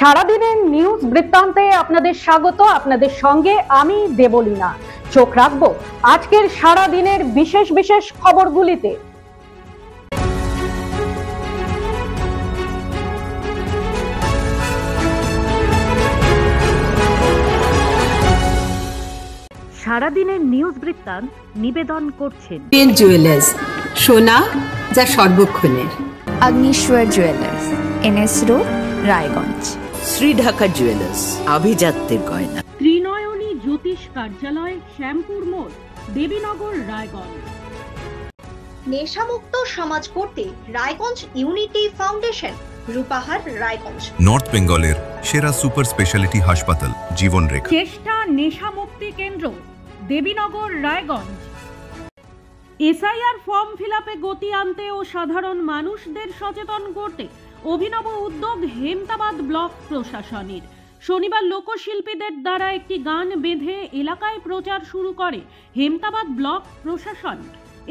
সারাদিনের নিউজ বৃত্তান্তে আপনাদের স্বাগত। আপনাদের সঙ্গে আমি দেবলীনা। চোখ রাখবো আজকের সারাদিনের বিশেষ বিশেষ খবরগুলিতে। সারাদিনের নিউজ বৃত্তান্ত নিবেদন করছেন জুয়েলার্স, সোনা যা সর্বক্ষণের। Agnishwar jewellers, NS road, Raiganj. Shri Dhaka jewellers, আভিজাত্যের গয়না। ত্রিনয়নী জ্যোতিষ কার্যালয়, শ্যামপুর মোড়, দেবীনগর, রায়গঞ্জ। নেশামুক্ত সমাজ করতে Raiganj unity foundation, Rupahar, Raiganj. North বেঙ্গলের সেরা সুপার স্পেশালিটি হাসপাতাল জীবনরেখা। চেষ্টা নেশা মুক্তি কেন্দ্র, দেবীনগর, রায়গঞ্জ। SIR ফর্ম ফিলআপে গতি আনতে ও সাধারণ মানুষদের সচেতন করতে অভিনব উদ্যোগ হেমতাবাদ ব্লক প্রশাসনের। শনিবার লোকশিল্পীদের দ্বারা একটি গান বেঁধে এলাকায় প্রচার শুরু করে হেমতাবাদ ব্লক প্রশাসন।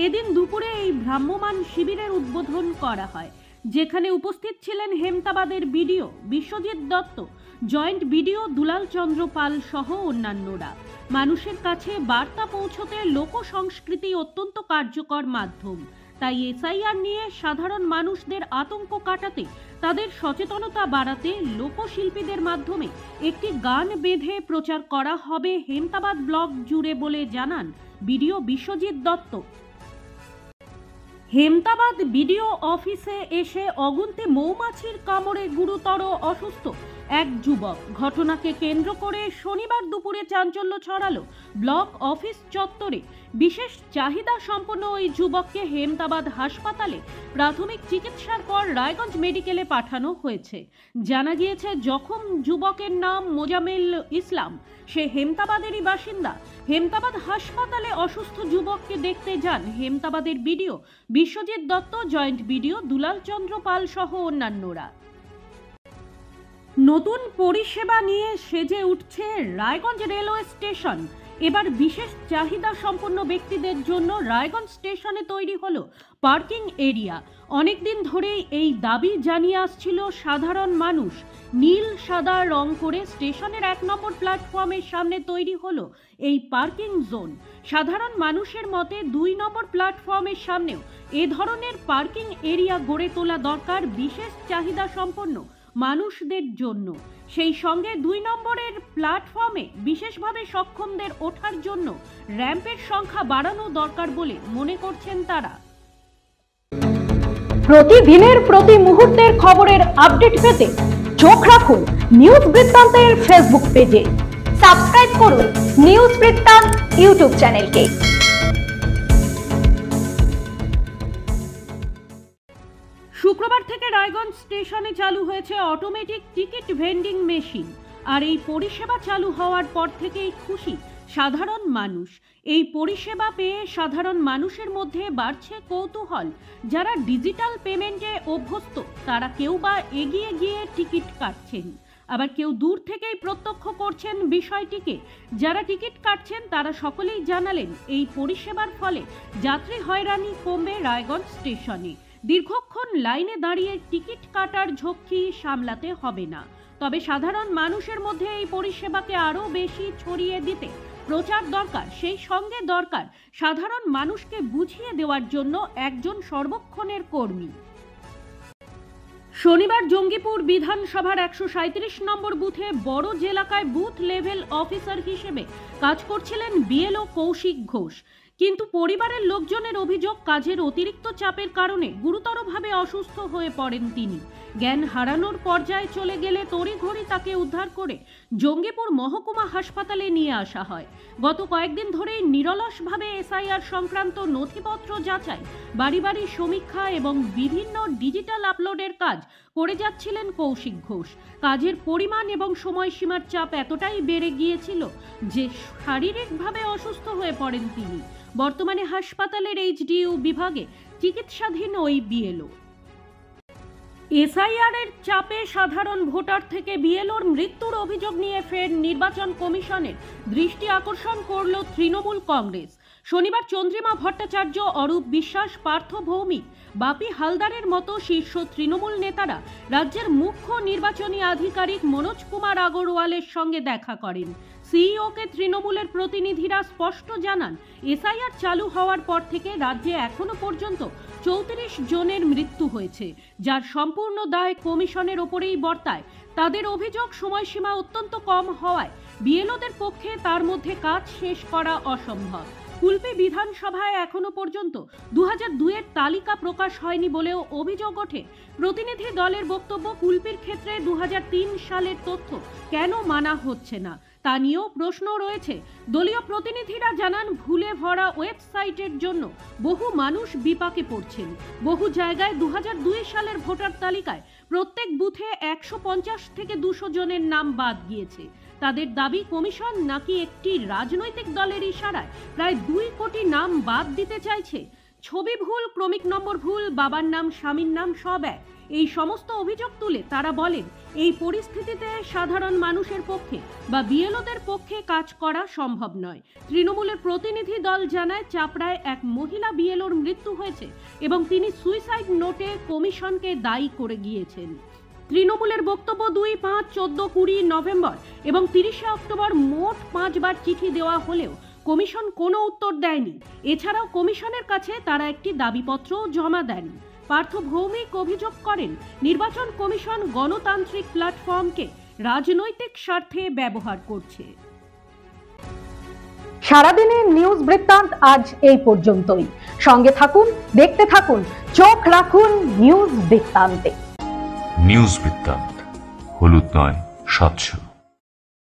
এদিন দুপুরে এই ভ্রাম্যমাণ শিবিরের উদ্বোধন করা হয়, যেখানে উপস্থিত ছিলেন হেমতাবাদের BDO Biswajit Dutta, joint BDO Dulal Chandra Pal সহ অন্যান্যরা। মানুষের কাছে বার্তা পৌঁছতে লোক সংস্কৃতি অত্যন্ত কার্যকর মাধ্যম, তাই SIR নিয়ে সাধারণ মানুষদের আতঙ্ক কাটাতে, তাদের সচেতনতা বাড়াতে লোকশিল্পীদের মাধ্যমে একটি গান বেঁধে প্রচার করা হবে হেমতাবাদ ব্লক জুড়ে বলে জানান বিডিও বিশ্বজিৎ দত্ত। হেমতাবাদ বিডিও অফিসে এসে অগুন্তি মৌমাছির কামড়ে গুরুতর অসুস্থ এক যুবক। ঘটনাকে কেন্দ্র করে শনিবার দুপুরে চাঞ্চল্য ছড়ালো ব্লক অফিস চত্বরে। বিশেষ চাহিদা সম্পন্ন ওই যুবককে হেমতাবাদ হাসপাতালে প্রাথমিক চিকিৎসার পর রায়গঞ্জ মেডিকেলে পাঠানো হয়েছে। জানা গিয়েছে জখম যুবকের নাম মোজামেল ইসলাম, সে হেমতাবাদেরই বাসিন্দা। হেমতাবাদ হাসপাতালে অসুস্থ যুবককে দেখতে যান হেমতাবাদের BDO Biswajit Dutta, joint BDO Dulal Chandra Pal সহ অন্যান্যরা। নতুন পরিষেবা নিয়ে সেজে উঠছে রায়গঞ্জ রেলওয়ে স্টেশন। এবার বিশেষ চাহিদা সম্পন্ন ব্যক্তিদের জন্য রায়গঞ্জ স্টেশনে তৈরি হলো পার্কিং এরিয়া। অনেকদিন ধরেই এই দাবি জানিয়ে আসছিল সাধারণ মানুষ। নীল সাদা রং করে স্টেশনের 1 নম্বর প্ল্যাটফর্মের সামনে তৈরি হলো এই পার্কিং জোন। সাধারণ মানুষের মতে 2 নম্বর প্ল্যাটফর্মের সামনেও এ ধরনের পার্কিং এরিয়া গড়ে তোলা দরকার বিশেষ চাহিদা সম্পন্ন মানুষদের জন্য। সেই সঙ্গে 2 নম্বরের প্ল্যাটফর্মে বিশেষভাবে সক্ষমদের ওঠার জন্য র্যাম্পের সংখ্যা বাড়ানো দরকার বলে মনে করছেন তারা। প্রতিদিনের প্রতি মুহূর্তের খবরের আপডেট পেতে চোখ রাখুন নিউজ বৃত্তান্তের ফেসবুক পেজে। সাবস্ক্রাইব করুন নিউজ বৃত্তান্ত ইউটিউব চ্যানেলকে। শুক্রবার থেকে রায়গঞ্জ স্টেশনে চালু হয়েছে অটোমেটিক টিকিট ভেন্ডিং মেশিন। আর এই পরিষেবা চালু হওয়ার পর থেকেই খুশি সাধারণ মানুষ। এই পরিষেবা পেয়ে সাধারণ মানুষের মধ্যে বাড়ছে কৌতূহল। যারা ডিজিটাল পেমেন্টে অভ্যস্ত তারা কেউ বা এগিয়ে গিয়ে টিকিট কাটছেন, আবার কেউ দূর থেকেই প্রত্যক্ষ করছেন বিষয়টিকে। যারা টিকিট কাটছেন তারা সকলেই জানালেন এই পরিষেবার ফলে যাত্রী হয়রানি কমবে রায়গঞ্জ স্টেশনে। দীর্ঘক্ষণ লাইনে দাঁড়িয়ে টিকিট কাটার ঝক্কি সামলাতে হবে না। তবে সাধারণ মানুষের মধ্যে এই পরিষেবাকে আরও বেশি ছড়িয়ে দিতে প্রচার দরকার। সেই সঙ্গে দরকার সাধারণ মানুষকে বুঝিয়ে দেওয়ার জন্য একজন সর্বক্ষণের কর্মী। শনিবার জঙ্গিপুর বিধানসভার 137 নম্বর বুথে বড় এলাকায় বুথ লেভেল অফিসার হিসেবে কাজ করছিলেন BLO কৌশিক ঘোষ। কিন্তু পরিবারের লোকজনের অভিযোগ কাজের অতিরিক্ত চাপের কারণে গুরুতরভাবে অসুস্থ হয়ে পড়েন তিনি। জ্ঞান হারানোর পর্যায়ে চলে গেলে তড়িঘড়ি তাকে উদ্ধার করে জঙ্গিপুর মহকুমা হাসপাতালে নিয়ে আসা হয়। গত কয়েকদিন ধরেই নিরলসভাবে SIR সংক্রান্ত নথিপত্র যাচাই, বাড়ি বাড়ি সমীক্ষা এবং বিভিন্ন ডিজিটাল আপলোডের কাজ করে যাচ্ছিলেন কৌশিক ঘোষ। কাজের পরিমাণ এবং সময়সীমার চাপ এতটাই বেড়ে গিয়েছিল যে শারীরিকভাবে অসুস্থ হয়ে পড়েন তিনি। বর্তমানে হাসপাতালের HDU বিভাগে চিকিৎসাধীন ওই BLO। SIR এর চাপে সাধারণ ভোটার থেকে BLOর মৃত্যুর অভিযোগ নিয়ে ফের নির্বাচন কমিশনের দৃষ্টি আকর্ষণ করল তৃণমূল কংগ্রেস। শনিবার চন্দ্রিমা ভট্টাচার্য, অরূপ বিশ্বাস, পার্থ ভৌমিক, বাপি হালদারের মতো শীর্ষ তৃণমূল নেতারা রাজ্যের মুখ্য নির্বাচনী আধিকারিক মনোজ কুমার আগরওয়ালের সঙ্গে দেখা করেন। সিইওকে তৃণমূলের প্রতিনিধিরা স্পষ্ট জানান, এসআইআর চালু হওয়ার পর থেকে রাজ্যে এখনো পর্যন্ত 34 জনের মৃত্যু হয়েছে, যার সম্পূর্ণ দায় কমিশনের ওপরেই বর্তায়। তাদের অভিযোগ, সময়সীমা অত্যন্ত কম হওয়ায় বিএলওদের পক্ষে তার মধ্যে কাজ শেষ করা অসম্ভব। কুলপি বিধানসভায় এখনো পর্যন্ত 2002-এর তালিকা প্রকাশ হয়নি বলেও অভিযোগ ওঠে। প্রতিনিধি দলের বক্তব্য, কুলপির ক্ষেত্রে 2003 সালের তথ্য কেন মানা হচ্ছে না তা নিয়েও প্রশ্ন রয়েছে। দলীয় প্রতিনিধিরা জানান, ভুলে ভরা ওয়েবসাইটের জন্য বহু মানুষ বিপাকে পড়ছেন। বহু জায়গায় 2002 সালের ভোটার তালিকায় প্রত্যেক বুথে 150 থেকে 200 জনের নাম বাদ গিয়েছে। তাদের দাবি, কমিশন নাকি একটি রাজনৈতিক দলের ইশারায় প্রায় 2 কোটি নাম বাদ দিতে চাইছে। ছবি ভুল, ক্রমিক নম্বর ভুল, বাবার নাম স্বামীর নাম সব এক। এই সমস্ত অভিযোগ তুলে তারা বলেন, এই পরিস্থিতিতে সাধারণ মানুষের পক্ষে বা বিএলওদের পক্ষে কাজ করা সম্ভব নয়। তৃণমূলের প্রতিনিধি দল জানায়, চাপড়ায় এক মহিলা বিএলওর মৃত্যু হয়েছে এবং তিনি সুইসাইড নোটে কমিশনকে দায়ী করে গিয়েছেন। তৃণমূলের বক্তব্য, 2, 5, 14, 20 নভেম্বর এবং 30শে অক্টোবর মোট 5 বার চিঠি দেওয়া হলেও কমিশন কোনো উত্তর দেয়নি। এছাড়াও কমিশনের কাছে তারা একটি দাবিপত্র জমা দেন। পার্থ ভৌমিক অভিযোগ করেন, নির্বাচন কমিশন গণতান্ত্রিক প্ল্যাটফর্মকে রাজনৈতিক স্বার্থে ব্যবহার করছে। সারাদিনের নিউজ বৃত্তান্ত আজ এই পর্যন্তই। সঙ্গে থাকুন, দেখতে থাকুন, চোখ রাখুন নিউজ বৃত্তান্তে। নিউজ বৃত্তান্ত, হলুদ নয়, স্বচ্ছ।